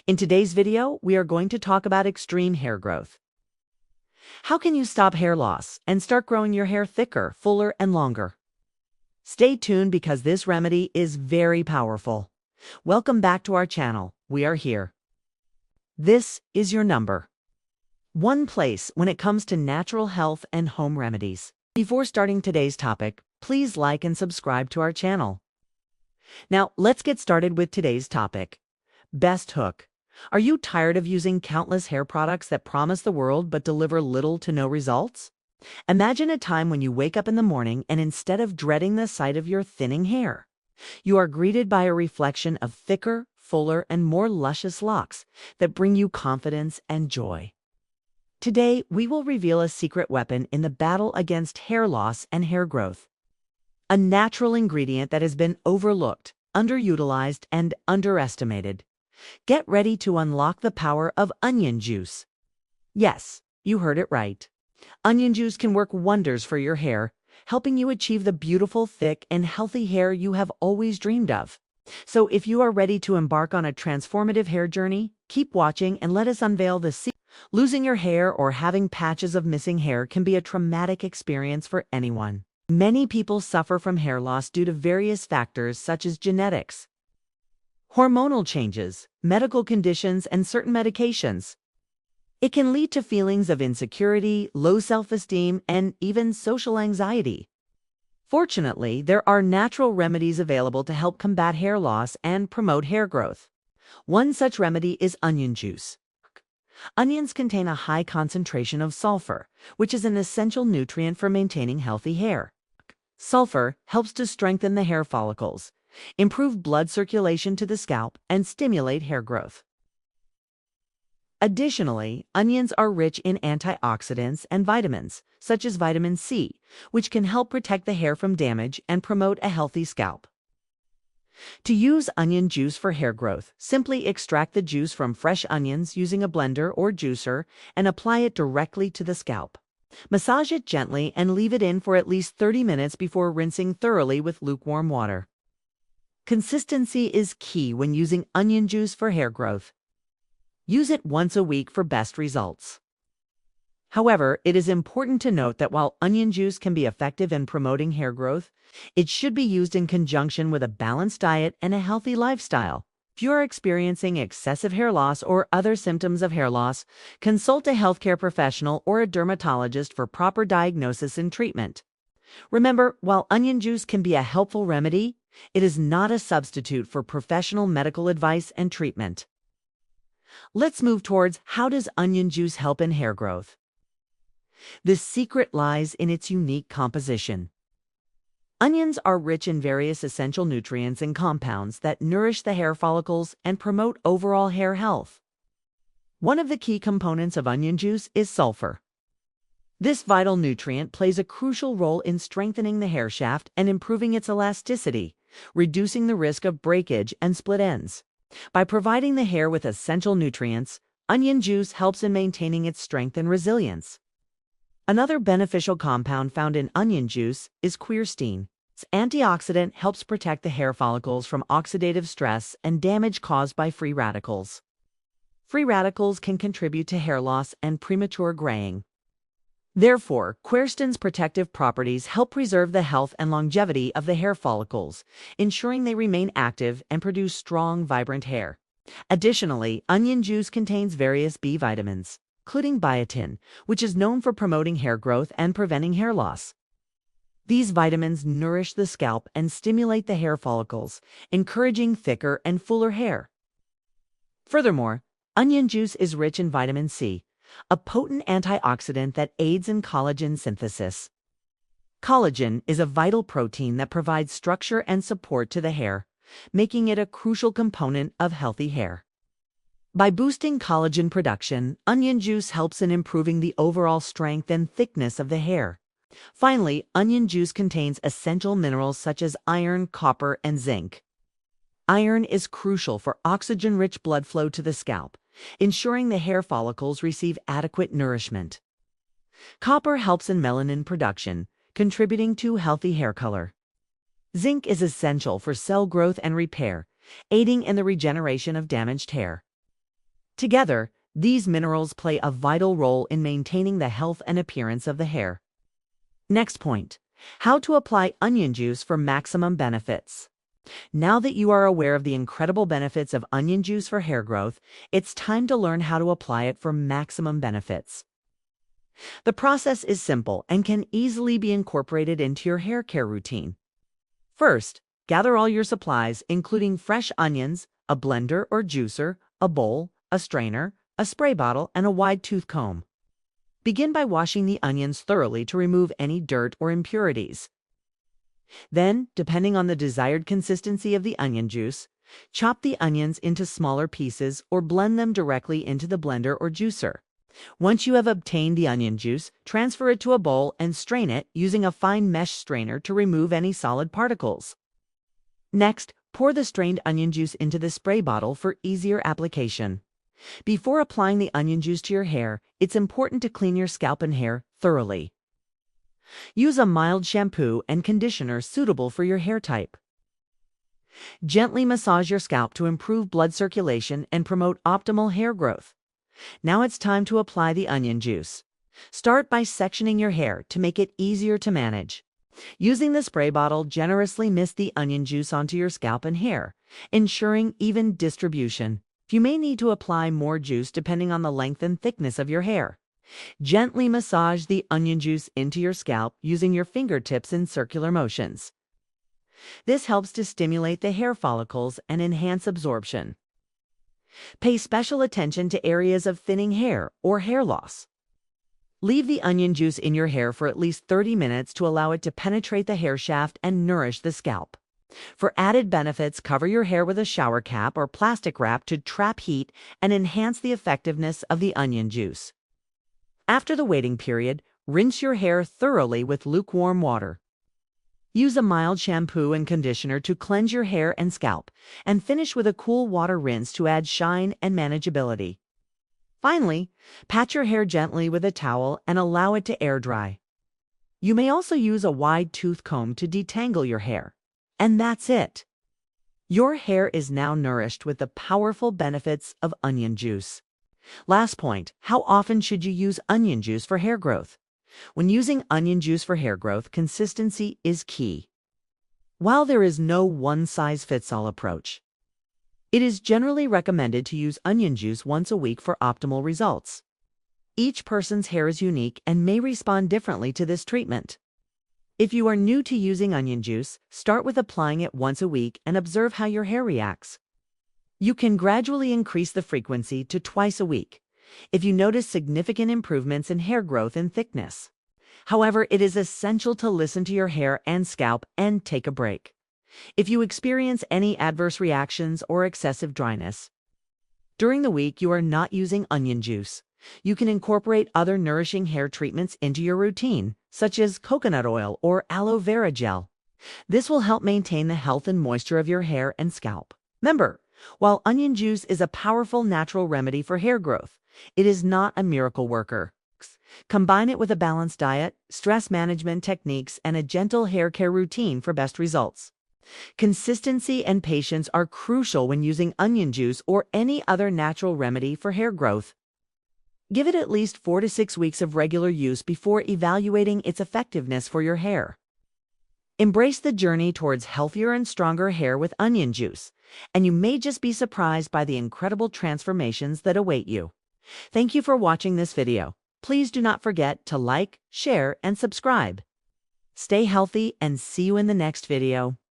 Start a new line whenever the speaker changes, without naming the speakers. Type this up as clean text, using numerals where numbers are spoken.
In today's video, we are going to talk about extreme hair growth. How can you stop hair loss and start growing your hair thicker, fuller, and longer? Stay tuned because this remedy is very powerful. Welcome back to our channel. We are here. This is your number one place when it comes to natural health and home remedies. Before starting today's topic, please like and subscribe to our channel. Now, let's get started with today's topic. Best hook. Are you tired of using countless hair products that promise the world but deliver little to no results? Imagine a time when you wake up in the morning and instead of dreading the sight of your thinning hair, you are greeted by a reflection of thicker, fuller, and more luscious locks that bring you confidence and joy. Today, we will reveal a secret weapon in the battle against hair loss and hair growth. A natural ingredient that has been overlooked, underutilized, and underestimated. Get ready to unlock the power of onion juice. Yes, you heard it right. Onion juice can work wonders for your hair, helping you achieve the beautiful, thick, and healthy hair you have always dreamed of. So if you are ready to embark on a transformative hair journey, keep watching and let us unveil the secret. Losing your hair or having patches of missing hair can be a traumatic experience for anyone. Many people suffer from hair loss due to various factors such as genetics, hormonal changes, medical conditions, and certain medications. It can lead to feelings of insecurity, low self-esteem, and even social anxiety. Fortunately, there are natural remedies available to help combat hair loss and promote hair growth. One such remedy is onion juice. Onions contain a high concentration of sulfur, which is an essential nutrient for maintaining healthy hair. Sulfur helps to strengthen the hair follicles, improve blood circulation to the scalp, and stimulate hair growth. Additionally, onions are rich in antioxidants and vitamins, such as vitamin C, which can help protect the hair from damage and promote a healthy scalp. To use onion juice for hair growth, simply extract the juice from fresh onions using a blender or juicer and apply it directly to the scalp. Massage it gently and leave it in for at least 30 minutes before rinsing thoroughly with lukewarm water. Consistency is key when using onion juice for hair growth. Use it once a week for best results. However, it is important to note that while onion juice can be effective in promoting hair growth, it should be used in conjunction with a balanced diet and a healthy lifestyle. If you are experiencing excessive hair loss or other symptoms of hair loss, consult a healthcare professional or a dermatologist for proper diagnosis and treatment. Remember, while onion juice can be a helpful remedy, it is not a substitute for professional medical advice and treatment. Let's move towards how does onion juice help in hair growth? The secret lies in its unique composition. Onions are rich in various essential nutrients and compounds that nourish the hair follicles and promote overall hair health. One of the key components of onion juice is sulfur. This vital nutrient plays a crucial role in strengthening the hair shaft and improving its elasticity, reducing the risk of breakage and split ends. By providing the hair with essential nutrients, onion juice helps in maintaining its strength and resilience. Another beneficial compound found in onion juice is quercetin. Its antioxidant helps protect the hair follicles from oxidative stress and damage caused by free radicals. Free radicals can contribute to hair loss and premature graying. Therefore, quercetin's protective properties help preserve the health and longevity of the hair follicles, ensuring they remain active and produce strong, vibrant hair. Additionally, onion juice contains various B vitamins, including biotin, which is known for promoting hair growth and preventing hair loss. These vitamins nourish the scalp and stimulate the hair follicles, encouraging thicker and fuller hair. Furthermore, onion juice is rich in vitamin C, a potent antioxidant that aids in collagen synthesis. Collagen is a vital protein that provides structure and support to the hair, making it a crucial component of healthy hair. By boosting collagen production, onion juice helps in improving the overall strength and thickness of the hair. Finally, onion juice contains essential minerals such as iron, copper, and zinc. Iron is crucial for oxygen-rich blood flow to the scalp, ensuring the hair follicles receive adequate nourishment. Copper helps in melanin production, contributing to healthy hair color. Zinc is essential for cell growth and repair, aiding in the regeneration of damaged hair. Together, these minerals play a vital role in maintaining the health and appearance of the hair. Next point, how to apply onion juice for maximum benefits. Now that you are aware of the incredible benefits of onion juice for hair growth, it's time to learn how to apply it for maximum benefits. The process is simple and can easily be incorporated into your hair care routine. First, gather all your supplies, including fresh onions, a blender or juicer, a bowl, a strainer, a spray bottle, and a wide tooth comb. Begin by washing the onions thoroughly to remove any dirt or impurities. Then, depending on the desired consistency of the onion juice, chop the onions into smaller pieces or blend them directly into the blender or juicer. Once you have obtained the onion juice, transfer it to a bowl and strain it using a fine mesh strainer to remove any solid particles. Next, pour the strained onion juice into the spray bottle for easier application. Before applying the onion juice to your hair, it's important to clean your scalp and hair thoroughly. Use a mild shampoo and conditioner suitable for your hair type. Gently massage your scalp to improve blood circulation and promote optimal hair growth. Now it's time to apply the onion juice. Start by sectioning your hair to make it easier to manage. Using the spray bottle, generously mist the onion juice onto your scalp and hair, ensuring even distribution. You may need to apply more juice depending on the length and thickness of your hair. Gently massage the onion juice into your scalp using your fingertips in circular motions. This helps to stimulate the hair follicles and enhance absorption. Pay special attention to areas of thinning hair or hair loss. Leave the onion juice in your hair for at least 30 minutes to allow it to penetrate the hair shaft and nourish the scalp. For added benefits, cover your hair with a shower cap or plastic wrap to trap heat and enhance the effectiveness of the onion juice. After the waiting period, rinse your hair thoroughly with lukewarm water. Use a mild shampoo and conditioner to cleanse your hair and scalp, and finish with a cool water rinse to add shine and manageability. Finally, pat your hair gently with a towel and allow it to air dry. You may also use a wide tooth comb to detangle your hair. And that's it. Your hair is now nourished with the powerful benefits of onion juice. Last point, how often should you use onion juice for hair growth? When using onion juice for hair growth, consistency is key. While there is no one-size-fits-all approach, it is generally recommended to use onion juice once a week for optimal results. Each person's hair is unique and may respond differently to this treatment. If you are new to using onion juice, start with applying it once a week and observe how your hair reacts. You can gradually increase the frequency to twice a week if you notice significant improvements in hair growth and thickness. However, it is essential to listen to your hair and scalp and take a break if you experience any adverse reactions or excessive dryness. During the week you are not using onion juice, you can incorporate other nourishing hair treatments into your routine, such as coconut oil or aloe vera gel. This will help maintain the health and moisture of your hair and scalp. Remember, while onion juice is a powerful natural remedy for hair growth, it is not a miracle worker. Combine it with a balanced diet, stress management techniques, and a gentle hair care routine for best results. Consistency and patience are crucial when using onion juice or any other natural remedy for hair growth. Give it at least 4 to 6 weeks of regular use before evaluating its effectiveness for your hair. Embrace the journey towards healthier and stronger hair with onion juice, and you may just be surprised by the incredible transformations that await you. Thank you for watching this video. Please do not forget to like, share, and subscribe. Stay healthy and see you in the next video.